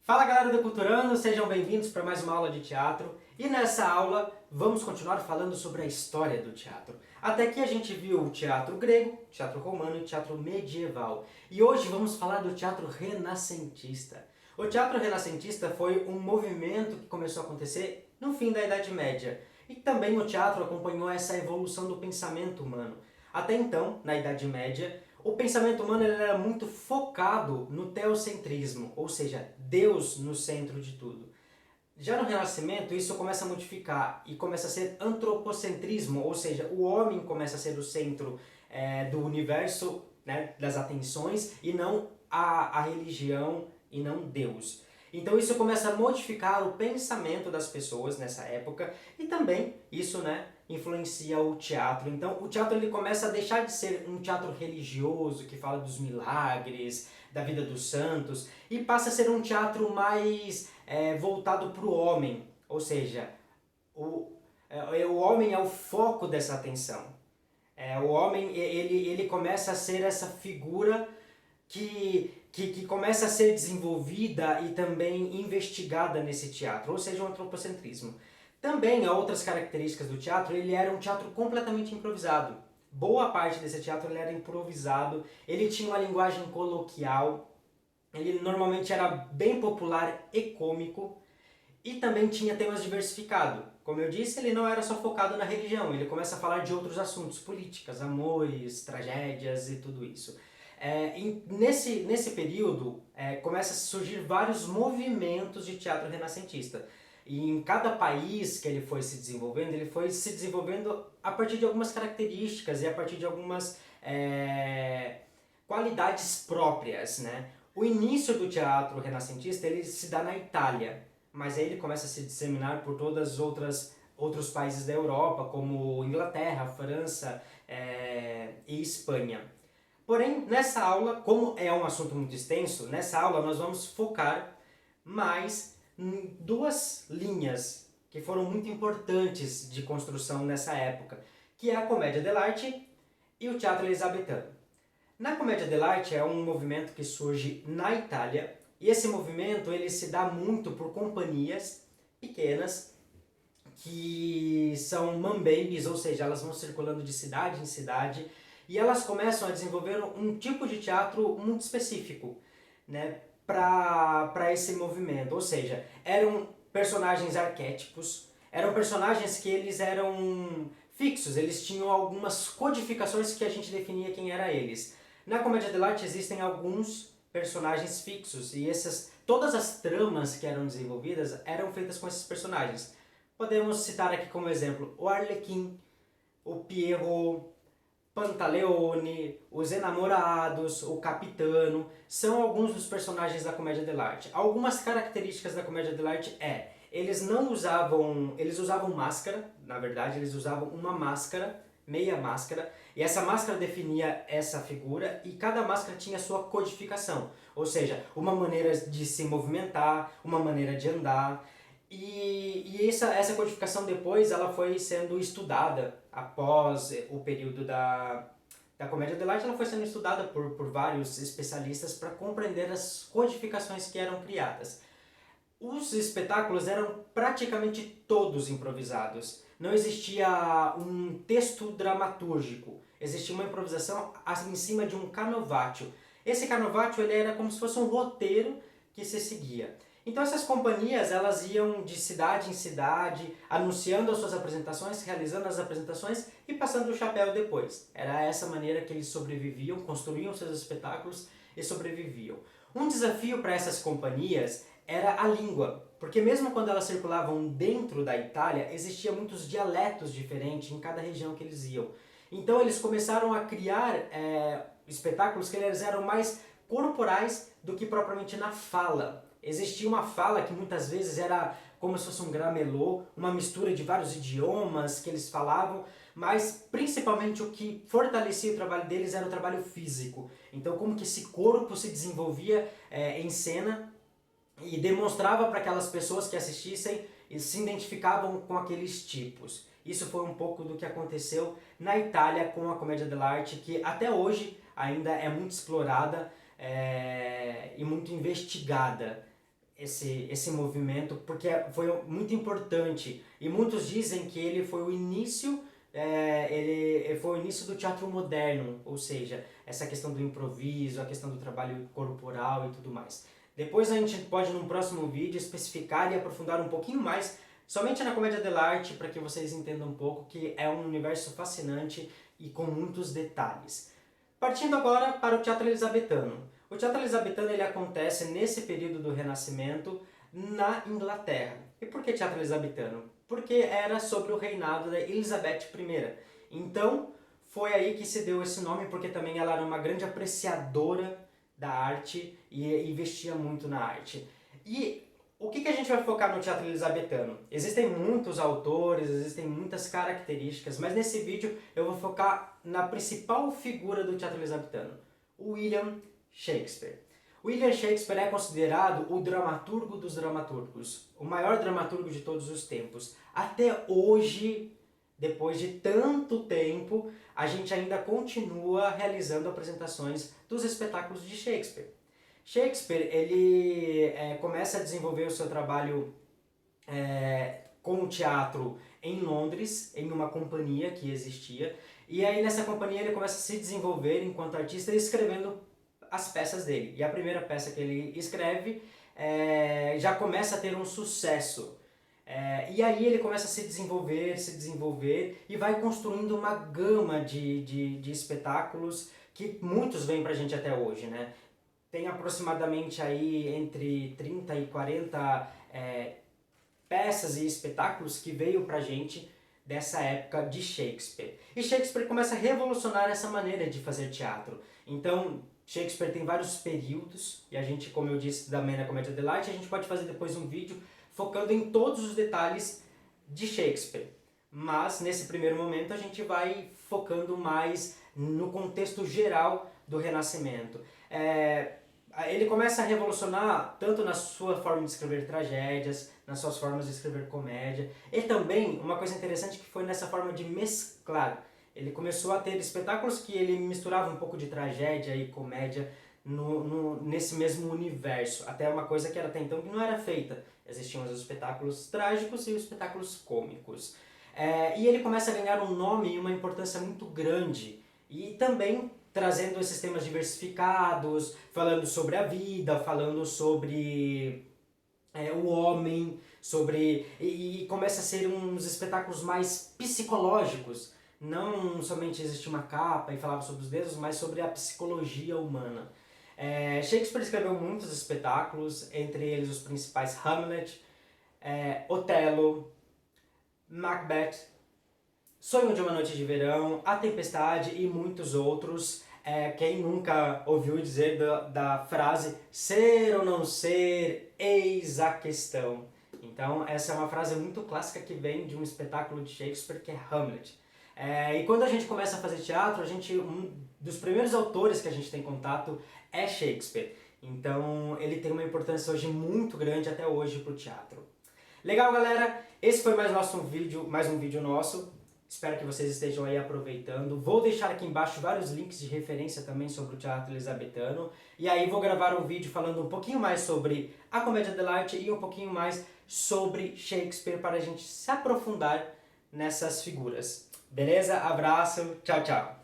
Fala galera do Culturando, sejam bem-vindos para mais uma aula de teatro. E nessa aula vamos continuar falando sobre a história do teatro. Até aqui a gente viu o teatro grego, teatro romano e teatro medieval. E hoje vamos falar do teatro renascentista. O teatro renascentista foi um movimento que começou a acontecer no fim da Idade Média. E também o teatro acompanhou essa evolução do pensamento humano. Até então, na Idade Média, o pensamento humano era muito focado no teocentrismo, ou seja, Deus no centro de tudo. Já no Renascimento, isso começa a modificar e começa a ser antropocentrismo, ou seja, o homem começa a ser o centro do universo, né, das atenções, e não a religião e não Deus. Então isso começa a modificar o pensamento das pessoas nessa época e também isso, né, influencia o teatro. Então o teatro ele começa a deixar de ser um teatro religioso que fala dos milagres, da vida dos santos e passa a ser um teatro mais voltado para o homem, ou seja, o homem é o foco dessa atenção. O homem ele começa a ser essa figura que começa a ser desenvolvida e também investigada nesse teatro, ou seja, o antropocentrismo. Também há outras características do teatro, ele era um teatro completamente improvisado. Boa parte desse teatro ele era improvisado, ele tinha uma linguagem coloquial, ele normalmente era bem popular e cômico, e também tinha temas diversificados. Como eu disse, ele não era só focado na religião, ele começa a falar de outros assuntos, políticas, amores, tragédias e tudo isso. Nesse período, começa a surgir vários movimentos de teatro renascentista. E em cada país que ele foi se desenvolvendo a partir de algumas características e a partir de algumas qualidades próprias, né? O início do teatro renascentista ele se dá na Itália, mas aí ele começa a se disseminar por todas as outros países da Europa, como Inglaterra, França e Espanha. Porém, nessa aula, como é um assunto muito extenso, nessa aula nós vamos focar mais em duas linhas que foram muito importantes de construção nessa época, que é a comédia dell'arte e o teatro elisabetano. Na comédia dell'arte é um movimento que surge na Itália, e esse movimento ele se dá muito por companhias pequenas que são mambembes, ou seja, elas vão circulando de cidade em cidade e elas começam a desenvolver um tipo de teatro muito específico, né, para esse movimento. Ou seja, eram personagens arquétipos, eram personagens que eles eram fixos, eles tinham algumas codificações que a gente definia quem era eles. Na comédia dell'arte existem alguns personagens fixos e todas as tramas que eram desenvolvidas eram feitas com esses personagens. Podemos citar aqui como exemplo o Arlequim, o Pierrot, Pantaleone, os Enamorados, o Capitano, são alguns dos personagens da comédia dell'arte. Algumas características da comédia dell'arte eles usavam máscara, na verdade eles usavam uma máscara, meia máscara, e essa máscara definia essa figura e cada máscara tinha sua codificação, ou seja, uma maneira de se movimentar, uma maneira de andar. E essa codificação depois ela foi sendo estudada após o período da comédia dell'arte, ela foi sendo estudada por vários especialistas para compreender as codificações que eram criadas. Os espetáculos eram praticamente todos improvisados. Não existia um texto dramatúrgico, existia uma improvisação em cima de um canovaccio. Esse canovaccio ele era como se fosse um roteiro que se seguia. Então essas companhias elas iam de cidade em cidade, anunciando as suas apresentações, realizando as apresentações e passando o chapéu depois. Era essa maneira que eles sobreviviam, construíam seus espetáculos e sobreviviam. Um desafio para essas companhias era a língua, porque mesmo quando elas circulavam dentro da Itália, existiam muitos dialetos diferentes em cada região que eles iam. Então eles começaram a criar espetáculos que eles eram mais corporais do que propriamente na fala. Existia uma fala que muitas vezes era como se fosse um gramelô, uma mistura de vários idiomas que eles falavam, mas principalmente o que fortalecia o trabalho deles era o trabalho físico. Então como que esse corpo se desenvolvia em cena e demonstrava para aquelas pessoas que assistissem e se identificavam com aqueles tipos. Isso foi um pouco do que aconteceu na Itália com a comédia dell'arte, que até hoje ainda é muito explorada e muito investigada. esse movimento, porque foi muito importante. E muitos dizem que ele foi o início, ele foi o início do teatro moderno, ou seja, essa questão do improviso, a questão do trabalho corporal e tudo mais. Depois a gente pode, num próximo vídeo, especificar e aprofundar um pouquinho mais somente na comédia dell'arte, para que vocês entendam um pouco que é um universo fascinante e com muitos detalhes. Partindo agora para o teatro elisabetano. O teatro elisabetano ele acontece nesse período do Renascimento na Inglaterra. E por que teatro elisabetano? Porque era sobre o reinado da Elizabeth I. Então, foi aí que se deu esse nome, porque também ela era uma grande apreciadora da arte e investia muito na arte. E o que a gente vai focar no teatro elisabetano? Existem muitos autores, existem muitas características, mas nesse vídeo eu vou focar na principal figura do teatro elisabetano, William Shakespeare. William Shakespeare é considerado o dramaturgo dos dramaturgos, o maior dramaturgo de todos os tempos. Até hoje, depois de tanto tempo, a gente ainda continua realizando apresentações dos espetáculos de Shakespeare. Shakespeare ele começa a desenvolver o seu trabalho com o teatro em Londres, em uma companhia que existia, e aí nessa companhia ele começa a se desenvolver enquanto artista escrevendo as peças dele. E a primeira peça que ele escreve já começa a ter um sucesso. E aí ele começa a se desenvolver e vai construindo uma gama de espetáculos que muitos vêm pra gente até hoje, né? Tem aproximadamente aí entre 30 e 40 peças e espetáculos que veio pra gente dessa época de Shakespeare. E Shakespeare começa a revolucionar essa maneira de fazer teatro. Então, Shakespeare tem vários períodos, e a gente, como eu disse também na Comédia dell'arte, a gente pode fazer depois um vídeo focando em todos os detalhes de Shakespeare. Mas, nesse primeiro momento, a gente vai focando mais no contexto geral do Renascimento. Ele começa a revolucionar tanto na sua forma de escrever tragédias, nas suas formas de escrever comédia, e também uma coisa interessante que foi nessa forma de mesclar. Ele começou a ter espetáculos que ele misturava um pouco de tragédia e comédia nesse mesmo universo, até uma coisa que era até então que não era feita. Existiam os espetáculos trágicos e os espetáculos cômicos. E ele começa a ganhar um nome e uma importância muito grande, e também trazendo esses temas diversificados, falando sobre a vida, falando sobre o homem, e começa a ser uns espetáculos mais psicológicos. Não somente existe uma capa e falava sobre os deuses, mas sobre a psicologia humana. Shakespeare escreveu muitos espetáculos, entre eles os principais Hamlet, Otelo, Macbeth, Sonho de uma Noite de Verão, A Tempestade e muitos outros. Quem nunca ouviu dizer da frase ser ou não ser, eis a questão. Então essa é uma frase muito clássica que vem de um espetáculo de Shakespeare que é Hamlet. E quando a gente começa a fazer teatro, um dos primeiros autores que a gente tem contato é Shakespeare. Então ele tem uma importância hoje muito grande até hoje para o teatro. Legal, galera? Esse foi mais um vídeo nosso. Espero que vocês estejam aí aproveitando. Vou deixar aqui embaixo vários links de referência também sobre o teatro elisabetano. E aí vou gravar um vídeo falando um pouquinho mais sobre a Comédia dell'arte e um pouquinho mais sobre Shakespeare para a gente se aprofundar nessas figuras. Beleza? Abraço, tchau, tchau!